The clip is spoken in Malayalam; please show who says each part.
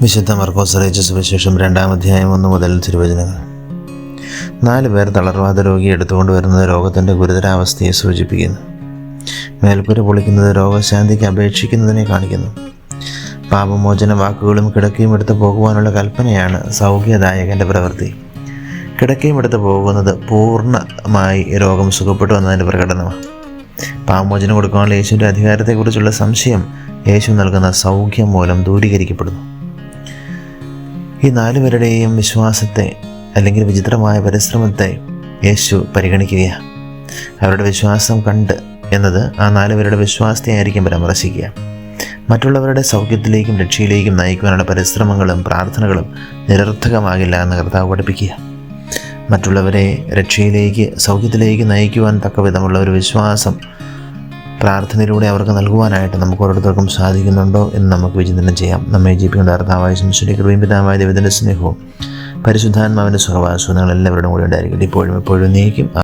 Speaker 1: വിശുദ്ധ മർക്കോസ് അറിയിച്ച സുവിശേഷം 2-ാം അധ്യായം 1 മുതൽ തിരുവചനങ്ങൾ. 4 പേർ തളർവാദ രോഗിയെ എടുത്തുകൊണ്ട് വരുന്നത് രോഗത്തിൻ്റെ ഗുരുതരാവസ്ഥയെ സൂചിപ്പിക്കുന്നു. മേൽക്കൂര പൊളിക്കുന്നത് രോഗശാന്തിക്ക് അപേക്ഷിക്കുന്നതിനെ കാണിക്കുന്നു. പാപമോചന വാക്കുകളും കിടക്കയും എടുത്ത് പോകുവാനുള്ള കൽപ്പനയാണ് സൗഖ്യദായകൻ്റെ പ്രവൃത്തി. കിടക്കയും എടുത്ത് പോകുന്നത് പൂർണ്ണമായി രോഗം സുഖപ്പെട്ടു എന്നതിൻ്റെ പ്രകടനമാണ്. പാപമോചനം കൊടുക്കാനുള്ള യേശുവിൻ്റെ അധികാരത്തെക്കുറിച്ചുള്ള സംശയം യേശു നൽകുന്ന സൗഖ്യം മൂലം ദൂരീകരിക്കപ്പെടുന്നു. ഈ 4 പേരുടെയും വിശ്വാസത്തെ അല്ലെങ്കിൽ വിചിത്രമായ പരിശ്രമത്തെ യേശു പരിഗണിക്കുകയാണ്. അവരുടെ വിശ്വാസം കണ്ട് എന്നത് ആ 4 പേരുടെ വിശ്വാസത്തെ ആയിരിക്കും പരാമർശിക്കുക. മറ്റുള്ളവരുടെ സൗഖ്യത്തിലേക്കും രക്ഷയിലേക്കും നയിക്കുവാനുള്ള പരിശ്രമങ്ങളും പ്രാർത്ഥനകളും നിരർത്ഥകമാകില്ല എന്ന് കർത്താവ് പഠിപ്പിക്കുക. മറ്റുള്ളവരെ രക്ഷയിലേക്ക് സൗഖ്യത്തിലേക്ക് നയിക്കുവാൻ തക്കവിധമുള്ള ഒരു വിശ്വാസം പ്രാർത്ഥനയിലൂടെ അവർക്ക് നൽകുവാനായിട്ട് നമുക്ക് ഓരോരുത്തർക്കും സാധിക്കുന്നുണ്ടോ എന്ന് നമുക്ക് വിചിന്തനം ചെയ്യാം. നമ്മെ ജീവിക്കുന്ന കർത്താവായ യേശുവിന്റെ കൃപയും പിതാവായ ദൈവത്തിൻ്റെ സ്നേഹവും പരിശുദ്ധാത്മാവിൻ്റെ സഹവാസവും നിങ്ങൾ എല്ലാവരുടെയും കൂടെ ഉണ്ടായിരിക്കട്ടെ, ഇപ്പോഴും എപ്പോഴും നീക്കും.